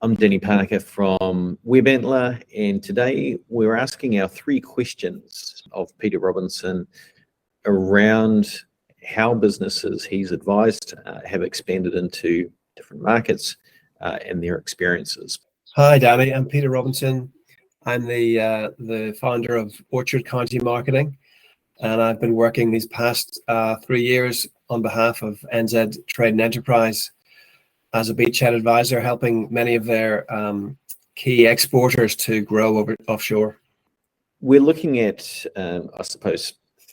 I'm Danny Parker from WebAntler, and today we're asking our 3 questions of Peter Robinson around how businesses he's advised have expanded into different markets and their experiences. Hi, Danny. I'm Peter Robinson. I'm the founder of Orchard County Marketing, and I've been working these past 3 years on behalf of NZ Trade and Enterprise as a beachhead advisor, helping many of their key exporters to grow offshore. We're looking at, I suppose,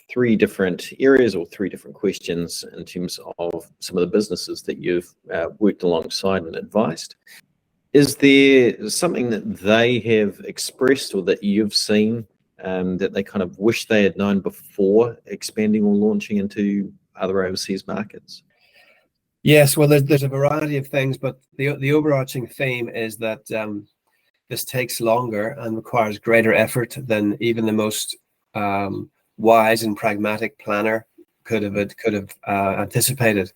3 different areas or 3 different questions in terms of some of the businesses that you've worked alongside and advised. Is there something that they have expressed or that you've seen that they kind of wish they had known before expanding or launching into other overseas markets? Yes, well, there's a variety of things, but the overarching theme is that this takes longer and requires greater effort than even the most wise and pragmatic planner could have anticipated.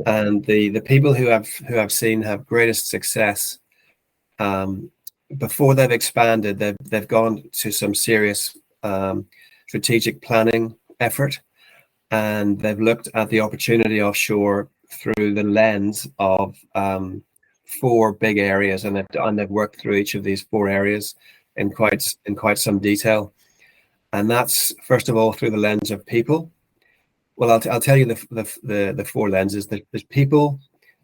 And the people who I've seen have greatest success before they've expanded, they've gone to some serious strategic planning effort, and they've looked at the opportunity offshore through the lens of 4 big areas, and they've worked through each of these 4 areas in quite some detail. And that's first of all through the lens of people. Well, I'll tell you the 4 lenses. There's people,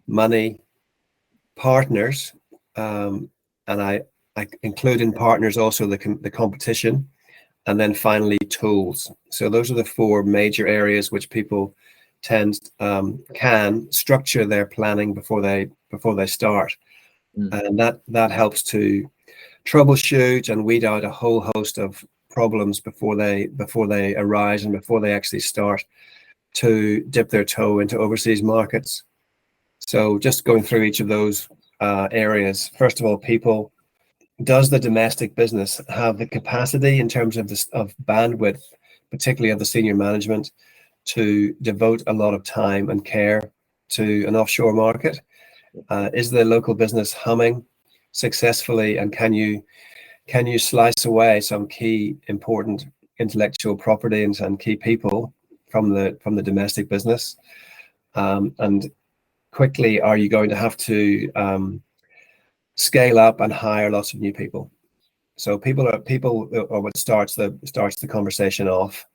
money, partners, and I include in partners also the competition, and then finally tools. So those are the 4 major areas which people can structure their planning before they start, and that helps to troubleshoot and weed out a whole host of problems before they arise and before they actually start to dip their toe into overseas markets. So just going through each of those areas. First of all, people. Does the domestic business have the capacity in terms of bandwidth, particularly of the senior management, to devote a lot of time and care to an offshore market? Is the local business humming successfully, and can you slice away some key important intellectual property and key people from the domestic business? And quickly, are you going to have to scale up and hire lots of new people? So people are what starts the conversation off.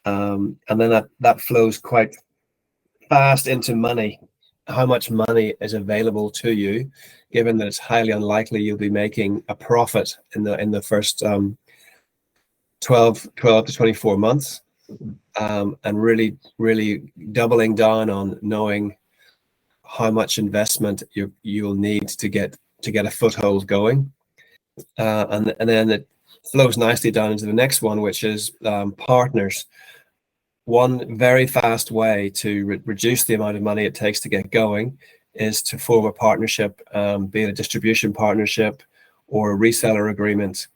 And then that flows quite fast into money. How much money is available to you, given that it's highly unlikely you'll be making a profit in the first 12 to 24 months, and really doubling down on knowing how much investment you'll need to get a foothold going, and then it flows nicely down into the next one, which is partners. One very fast way to reduce the amount of money it takes to get going is to form a partnership, be it a distribution partnership or a reseller agreement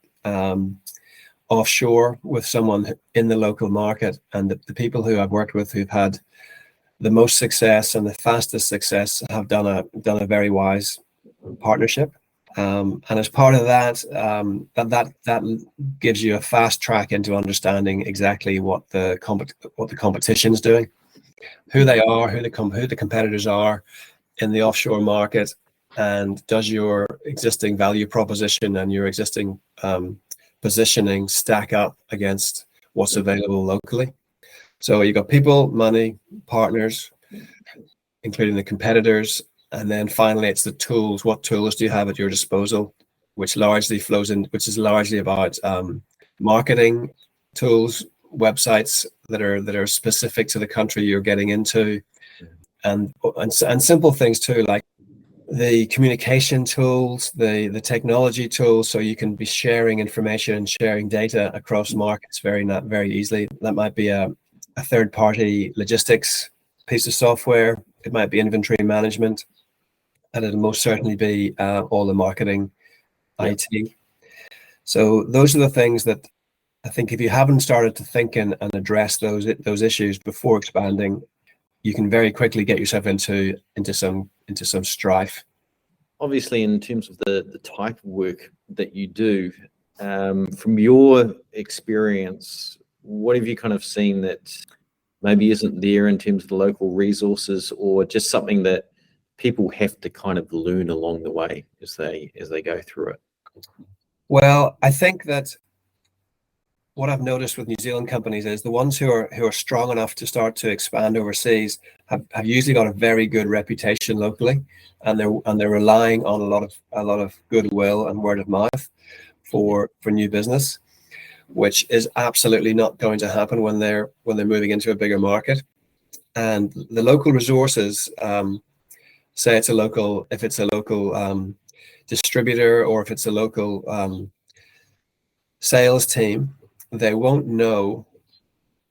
offshore with someone in the local market. And the people who I've worked with who've had the most success and the fastest success have done a very wise partnership. And as part of that, that gives you a fast track into understanding exactly what the competition is doing, who they are, who the competitors are in the offshore market, and does your existing value proposition and your existing positioning stack up against what's available locally. So you got people, money, partners, including the competitors. And then finally, it's the tools. What tools do you have at your disposal, which is largely about marketing tools, websites that are specific to the country you're getting into, and simple things too, like the communication tools, the technology tools, so you can be sharing information and sharing data across markets very easily. That might be a third-party logistics piece of software. It might be inventory management. And it'll most certainly be all the marketing, IT. So those are the things that I think if you haven't started to think and address those issues before expanding, you can very quickly get yourself into some strife. obviously, in terms of the type of work that you do, from your experience, what have you kind of seen that maybe isn't there in terms of the local resources, or just something that people have to kind of learn along the way as they go through it? Well, I think that what I've noticed with New Zealand companies is the ones who are strong enough to start to expand overseas have usually got a very good reputation locally, and they're relying on a lot of goodwill and word of mouth for new business, which is absolutely not going to happen when they're moving into a bigger market. And the local resources, say if it's a local distributor, or if it's a local sales team, they won't know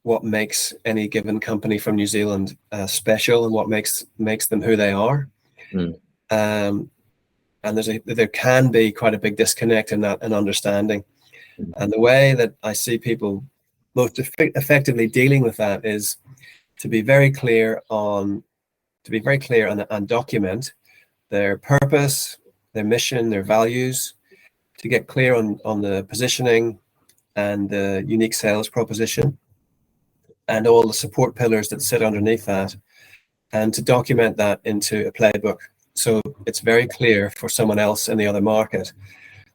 what makes any given company from New Zealand special, and what makes them who they are. And there can be quite a big disconnect in that and understanding. And the way that I see people most effectively dealing with that is to be very clear and document their purpose, their mission, their values, to get clear on the positioning and the unique sales proposition and all the support pillars that sit underneath that, and to document that into a playbook. So it's very clear for someone else in the other market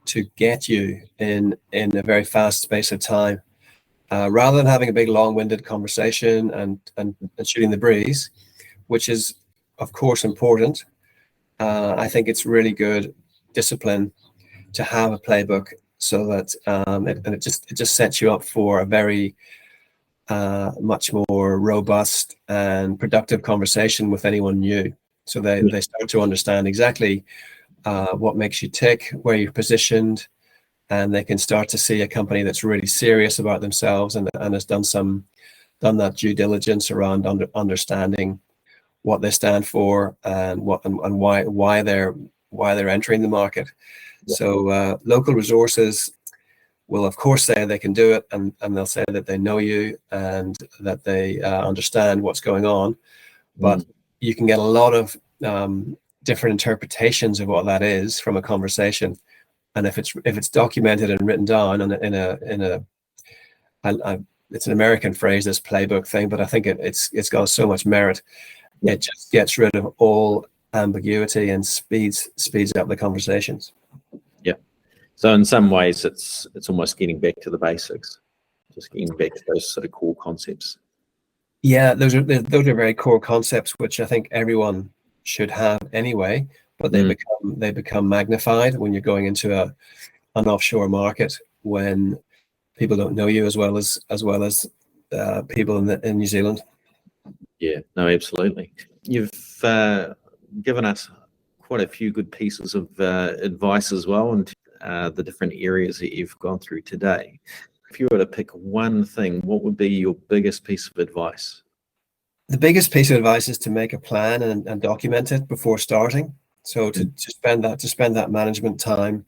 to get you in a very fast space of time, rather than having a big long-winded conversation and shooting the breeze, which is of course important. I think it's really good discipline to have a playbook, so that it just sets you up for a very much more robust and productive conversation with anyone new. So they start to understand exactly what makes you tick, where you're positioned, and they can start to see a company that's really serious about themselves and has done that due diligence around understanding what they stand for and why they're entering the market. Yeah. So local resources will of course say they can do it, and they'll say that they know you and that they understand what's going on, but you can get a lot of different interpretations of what that is from a conversation. And if it's documented and written down it's an American phrase, this playbook thing, but I think it's got so much merit. It just gets rid of all ambiguity and speeds up the conversations. Yeah. So in some ways, it's almost getting back to the basics, just getting back to those sort of core concepts. Yeah, those are very core concepts, which I think everyone should have anyway. But they become magnified when you're going into an offshore market, when people don't know you as well as people in New Zealand. Yeah, no, absolutely. You've given us quite a few good pieces of advice as well, and the different areas that you've gone through today. If you were to pick one thing, what would be your biggest piece of advice? The biggest piece of advice is to make a plan and document it before starting. So to spend that management time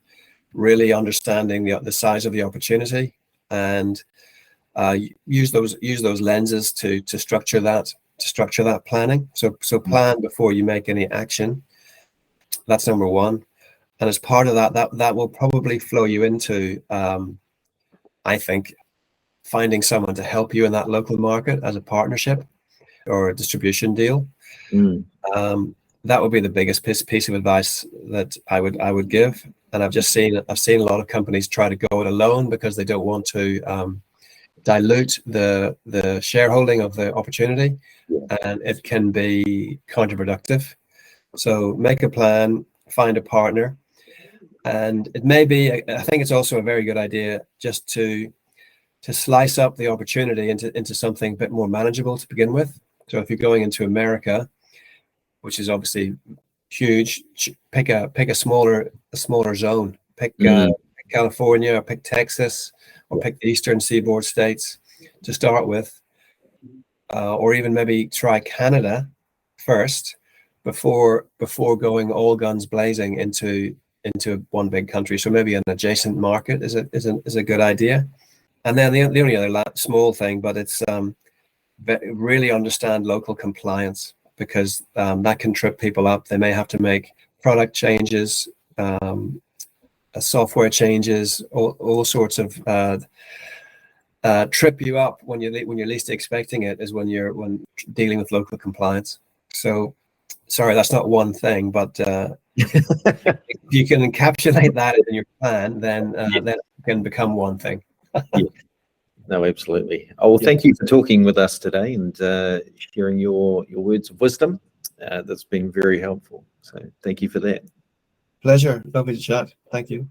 really understanding the size of the opportunity, and use those lenses to structure that planning. So plan before you make any action. That's number one. And as part of that will probably flow you into, I think, finding someone to help you in that local market as a partnership or a distribution deal. That would be the biggest piece of advice that I would give. And I've seen a lot of companies try to go it alone because they don't want to dilute the shareholding of the opportunity, and it can be counterproductive. So make a plan, find a partner, and it may be. I think it's also a very good idea just to slice up the opportunity into something a bit more manageable to begin with. So if you're going into America, which is obviously huge, pick a smaller zone. Pick California, or pick Texas, or pick the Eastern Seaboard states to start with, or even maybe try Canada first before going all guns blazing into one big country. So maybe an adjacent market is a good idea. And then the only other small thing, but it's really understand local compliance, because that can trip people up. They may have to make product changes, software changes, all sorts of trip you up when you're least expecting it is when dealing with local compliance. So, sorry, that's not one thing, but if you can encapsulate that in your plan, then it can become one thing. Yeah. No, absolutely. Oh, well, thank you for talking with us today and sharing your words of wisdom. That's been very helpful. So thank you for that. Pleasure. Lovely to chat. Thank you.